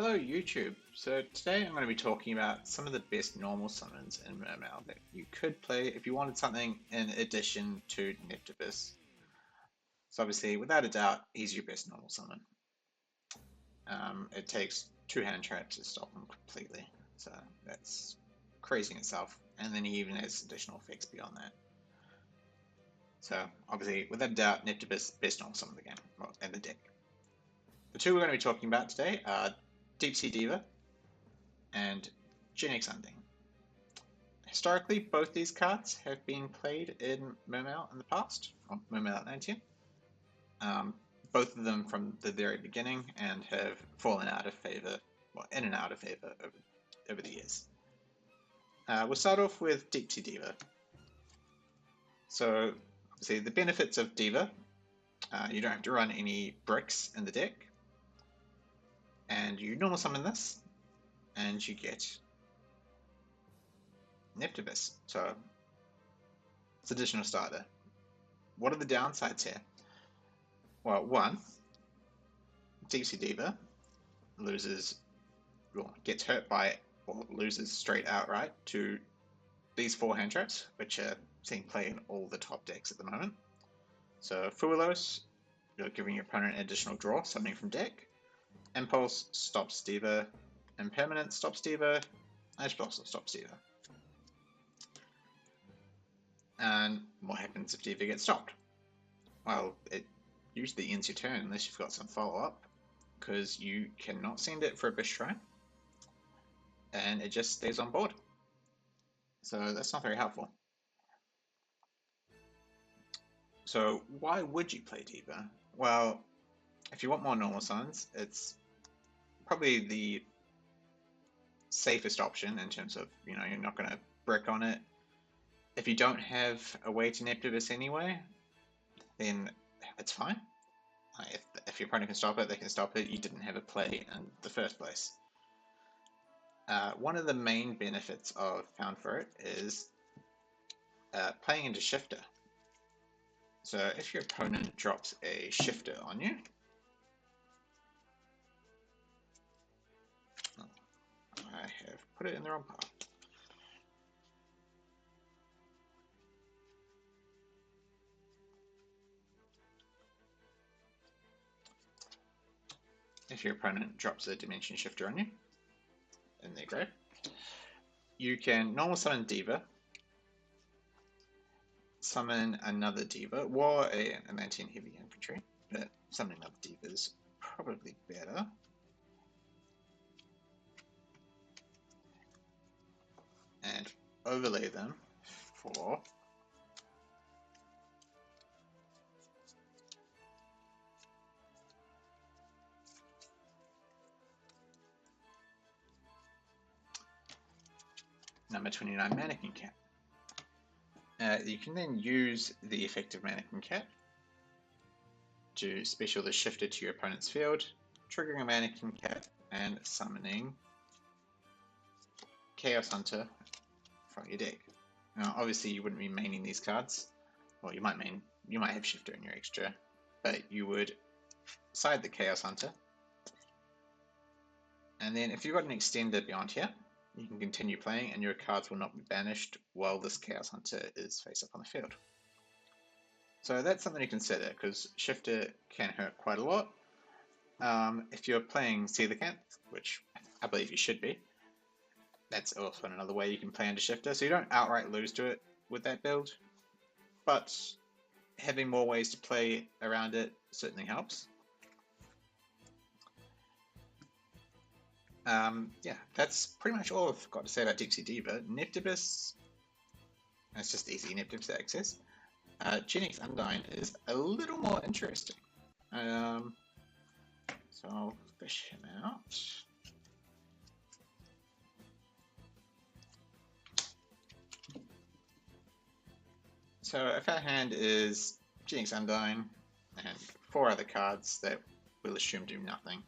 Hello YouTube. So today I'm going to be talking about some of the best normal summons in Mermail that you could play if you wanted something in addition to Neptibus. So obviously, without a doubt, he's your best normal summon. It takes two hand traps to stop him completely, so that's crazy in itself. And then he even has additional effects beyond that. So obviously, without a doubt, Neptibus best normal summon of the game, well, and the deck. The two we're going to be talking about today are Sea Diva and Genex Undine. Historically, both these cards have been played in Mermail in the past, from Mermail Atlantean. Both of them from the very beginning and have fallen out of favor, well, in and out of favor over the years. We'll start off with Sea Diva. So, obviously, the benefits of Diva, you don't have to run any bricks in the deck, and you normal summon this, and you get Neptibus, so it's additional starter. What are the downsides here? Well, one, Sea Diva loses, well, gets hurt by, or loses straight outright to these four hand traps, which are seen play in all the top decks at the moment. So Fuelos, you're giving your opponent an additional draw, summoning from deck. Impulse stops Diva. Impermanence stops Diva. Ash Blossom stops Diva. And what happens if Diva gets stopped? Well, it usually ends your turn unless you've got some follow-up, because you cannot send it for a Bush Try, and it just stays on board. So that's not very helpful. So why would you play Diva? Well, if you want more normal summons, it's probably the safest option in terms of, you're not going to brick on it. If you don't have a way to Neptibus anyway, then it's fine. If your opponent can stop it, they can stop it. You didn't have a play in the first place. One of the main benefits of Pound for It is playing into Shifter. So if your opponent drops a Shifter on you, I have put it in the wrong part. If your opponent drops a Dimension Shifter on you in their grave, you can normal summon Diva, summon another Diva, or an Atlantean Heavy Infantry, but summoning another Diva is probably better. And overlay them for number 29 Mannequin Cat. You can then use the effective Mannequin Cat to special the Shifter to your opponent's field, triggering a Mannequin Cat and summoning Chaos Hunter from your deck. Now, obviously, you wouldn't be maining these cards. Well, you might have Shifter in your extra, but you would side the Chaos Hunter. And then if you've got an extender beyond here, you can continue playing and your cards will not be banished while this Chaos Hunter is face up on the field. So that's something to consider, because Shifter can hurt quite a lot. If you're playing Coelacanth, which I believe you should be, that's also another way you can play into Shifter, so you don't outright lose to it with that build, but having more ways to play around it certainly helps. Yeah, that's pretty much all I've got to say about Sea Diva. Neptibus, that's just easy Neptibus access. Genex Undine is a little more interesting. So I'll fish him out. So if our hand is Genex Undine and four other cards that we'll assume do nothing.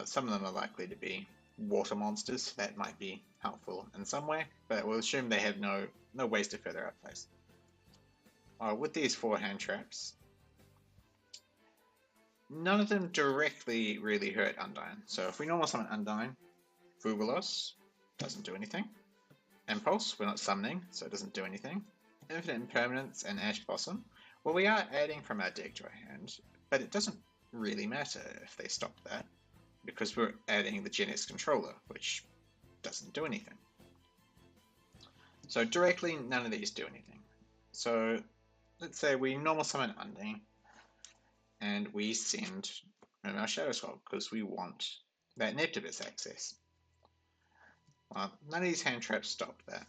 Some of them are likely to be water monsters. That might be helpful in some way, but we'll assume they have no ways to further outplace. With these four hand traps, none of them directly really hurt Undine. So if we normal summon Undine, Fubulos doesn't do anything. Impulse, we're not summoning, so it doesn't do anything. Infinite Impermanence and Ash Blossom, well, we are adding from our deck to our hand, but it doesn't really matter if they stop that, because we're adding the Genex controller, which doesn't do anything. So directly, none of these do anything. So let's say we normal summon Undine, and we send our Shadow Skull, because we want that Neptibus access. Well, none of these hand traps stop that.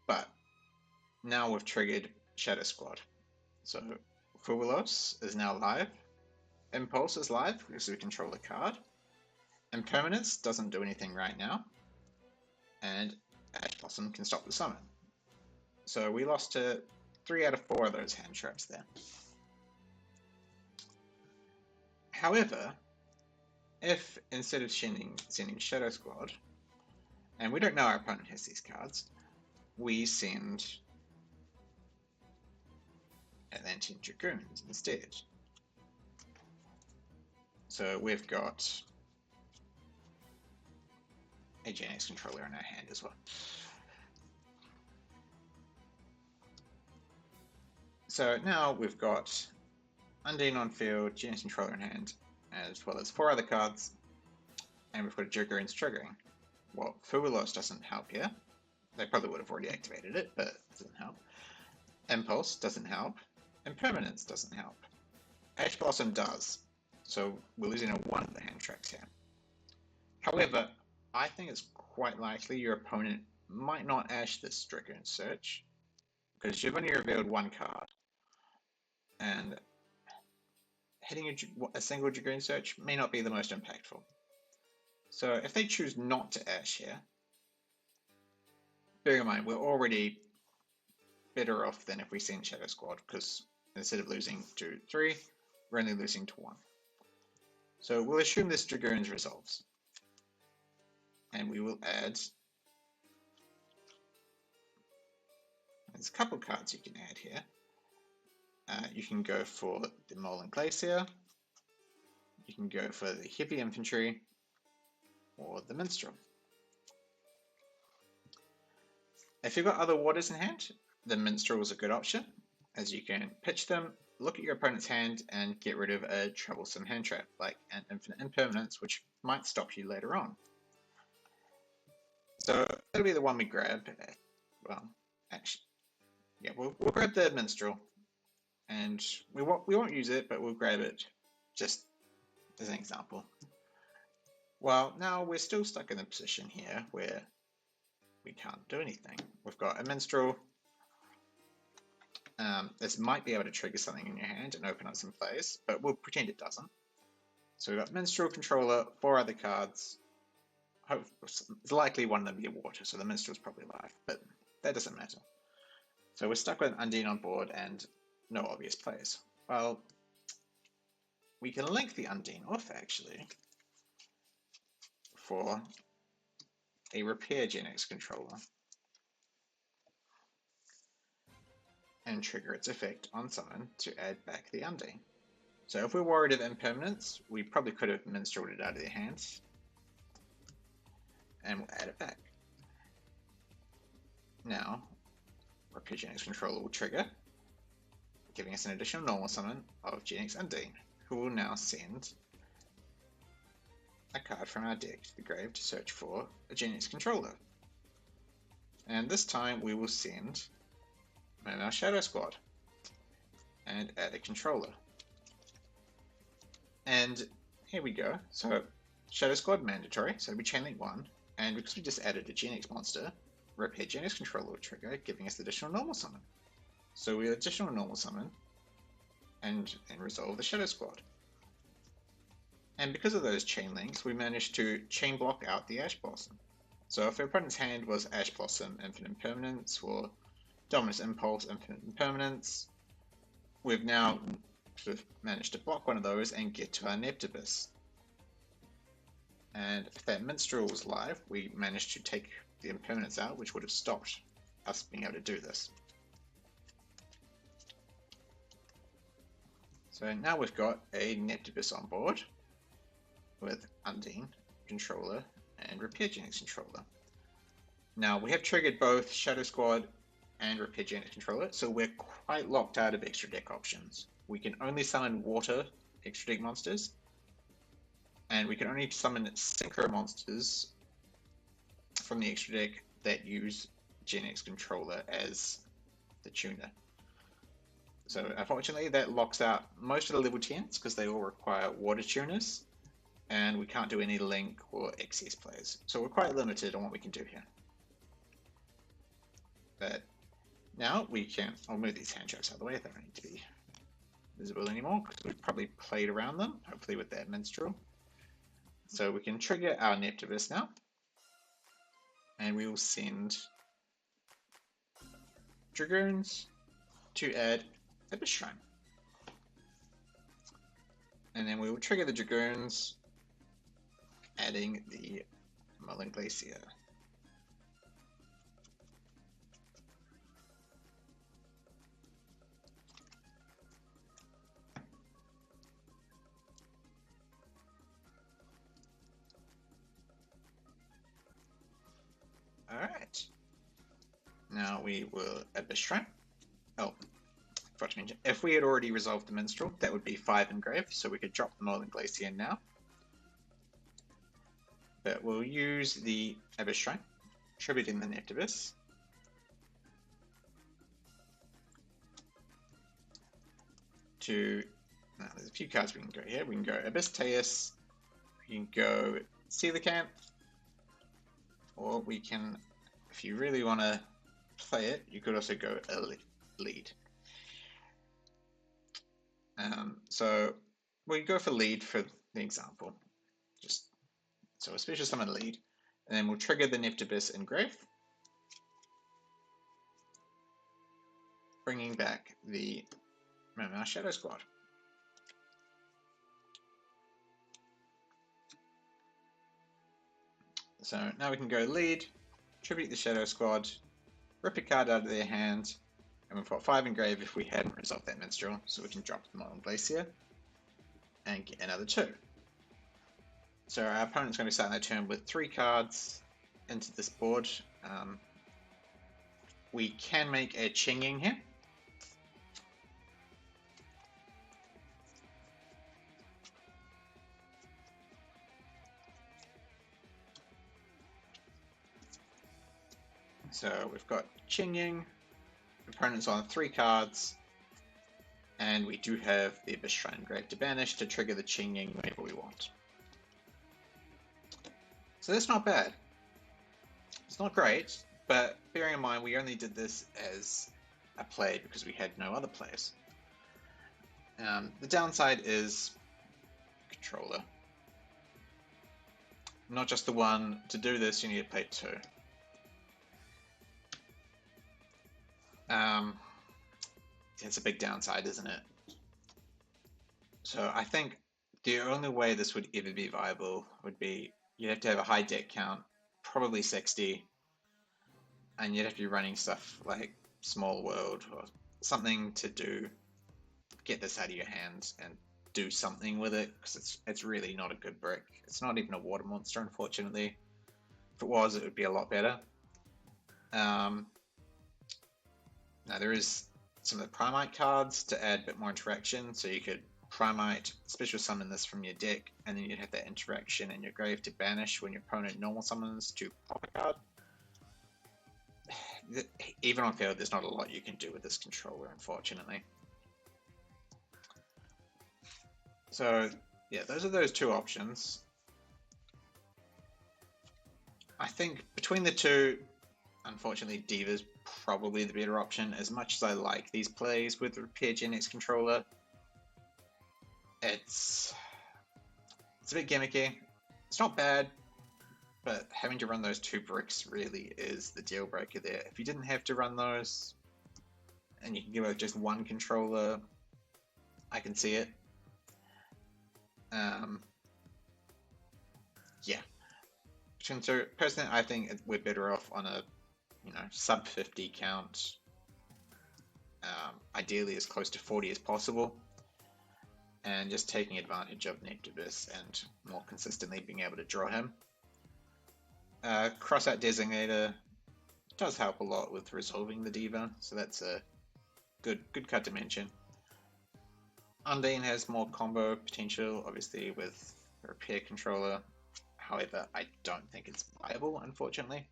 But now we've triggered Shadow Squad. So Fubulos is now live. Impulse is live because we control the card. Impermanence doesn't do anything right now. And Ash Blossom can stop the summon. So we lost to 3 out of 4 of those hand traps there. However, if instead of sending Shadow Squad, and we don't know our opponent has these cards, we send Atlantean Dragoons instead. So we've got a Genex controller in our hand as well. So now we've got Undine on field, Genex controller in hand, as well as 4 other cards, and we've got Dragoons triggering. Well, Fubulos doesn't help here. They probably would have already activated it, but it doesn't help. Impulse doesn't help. Impermanence doesn't help. Ash Blossom does, so we're losing a 1 of the hand traps here. However, I think it's quite likely your opponent might not Ash this Dragoon Search, because you've only revealed 1 card, and hitting a single Dragoon Search may not be the most impactful. So if they choose not to Ash here, bear in mind we're already better off than if we send Shadow Squad, because instead of losing to 3, we're only losing to 1. So we'll assume this Dragoons resolves. And we will add, there's a couple cards you can add here. You can go for the Mole and Glacier, you can go for the Heavy Infantry, or the Minstrel. If you've got other waters in hand, the Minstrel is a good option, as you can pitch them, look at your opponent's hand, and get rid of a troublesome hand trap, like an Infinite Impermanence, which might stop you later on. So that'll be the one we grab. Well, actually, yeah, we'll grab the Minstrel, and we won't use it, but we'll grab it just as an example. Well, now we're still stuck in the position here where we can't do anything. We've got a Minstrel. This might be able to trigger something in your hand and open up some plays, but we'll pretend it doesn't. So we've got Minstrel, Controller, 4 other cards. It's likely one of them be water, so the Minstrel's probably live, but that doesn't matter. So we're stuck with Undine on board and no obvious plays. Well, we can link the Undine off actually for a repair Genex controller and trigger its effect on summon to add back the Undine. So if we're worried of impermanence, we probably could have Minstreled it out of their hands, and we'll add it back. Now, repair Genex controller will trigger, giving us an additional normal summon of Genex Undine, who will now send a card from our deck to the grave to search for a Genex controller. And this time we will send our Shadow Squad and add a controller. And here we go. So Shadow Squad mandatory, so we chainlink 1, and because we just added a Genex monster, repair Genex controller will trigger, giving us additional normal summon. So we additional normal summon and resolve the Shadow Squad. And because of those chain links, we managed to chain block out the Ash Blossom. So if our opponent's hand was Ash Blossom, Infinite Impermanence, or Dominus Impulse, Infinite Impermanence, we've now sort of managed to block one of those and get to our Neptibus. And if that Minstrel was live, we managed to take the Impermanence out, which would have stopped us being able to do this. So now we've got a Neptibus on board with Undine controller and Repair Genex controller. Now we have triggered both Shadow Squad and Repair Genex controller, so we're quite locked out of extra deck options. We can only summon water extra deck monsters, and we can only summon synchro monsters from the extra deck that use Genex controller as the tuner. So unfortunately that locks out most of the level 10s because they all require water tuners, and we can't do any link or excess players. So we're quite limited on what we can do here. But now we can, I'll move these hand jokes out of the way, they don't need to be visible anymore because we've probably played around them, hopefully with that minstrel. So we can trigger our Neptibus now, and we will send Dragoons to add Abyss Shrine. And then we will trigger the Dragoons, adding the Merlin Glacier. Alright. Now we will Abyss Shrine. Oh, forgot to mention, if we had already resolved the Minstrel, that would be 5 engrave, so we could drop the Merlin Glacier now. But we'll use the Abyss Shrine, tributing the Neptibus. Now there's a few cards we can go here. We can go Abyss Teus, we can go Coelacanth, or we can, if you really want to play it, you could also go a lead. So we go for lead for the example. So a special summon lead, and then we'll trigger the Neptibus engrave, bringing back the Mermail Shadow Squad. So now we can go lead, tribute the Shadow Squad, rip a card out of their hand, and we've got 5 engrave if we hadn't resolved that Minstrel, so we can drop the Merlin Glacier and get another 2. So our opponent's going to be starting their turn with 3 cards into this board. We can make a Chinging here. So we've got Chinging, opponent's on 3 cards, and we do have the Abyss Shrine Grave to banish to trigger the Chinging whenever we want. So that's not bad. It's not great, but bearing in mind we only did this as a play because we had no other plays. The downside is controller. Not just the one. To do this you need to play 2. It's a big downside, isn't it? So I think the only way this would ever be viable would be you'd have to have a high deck count, probably 60, and you'd have to be running stuff like Small World or something to get this out of your hands and do something with it, because it's really not a good brick. It's not even a water monster, unfortunately. If it was, it would be a lot better. Now there is some of the Primite cards to add a bit more interaction, so you could Primite, special summon this from your deck, and then you'd have that interaction in your grave to banish when your opponent normal summons to pop a card. Even on field, there's not a lot you can do with this controller, unfortunately. So yeah, those are those 2 options. I think between the 2, unfortunately, Diva's probably the better option. As much as I like these plays with the Repair Genex controller, it's a bit gimmicky. It's not bad, but having to run those 2 bricks really is the deal breaker there. If you didn't have to run those, and you can give out just 1 controller, I can see it. Yeah. So personally, I think we're better off on a sub 50 count, ideally as close to 40 as possible. and just taking advantage of Niptibus and more consistently being able to draw him. Crossout Designator does help a lot with resolving the Diva, so that's a good card to mention. Undine has more combo potential, obviously, with a repair controller. However, I don't think it's viable, unfortunately.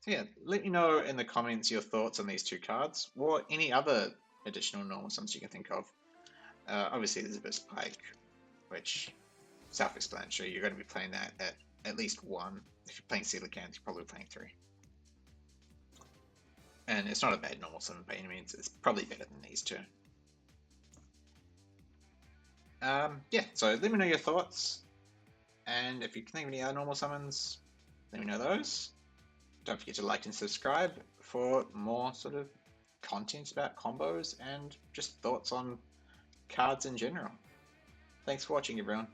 So yeah, let me know in the comments your thoughts on these two cards, or any other additional normal summons you can think of. Obviously, there's a bit of Spike, which self-explanatory. You're going to be playing that at least one. If you're playing Coelacanth, you're probably playing 3. And it's not a bad normal summon by any means. It's probably better than these two. Yeah, so let me know your thoughts. And if you can think of any other normal summons, let me know those. Don't forget to like and subscribe for more sort of content about combos and just thoughts on cards in general. Thanks for watching, everyone.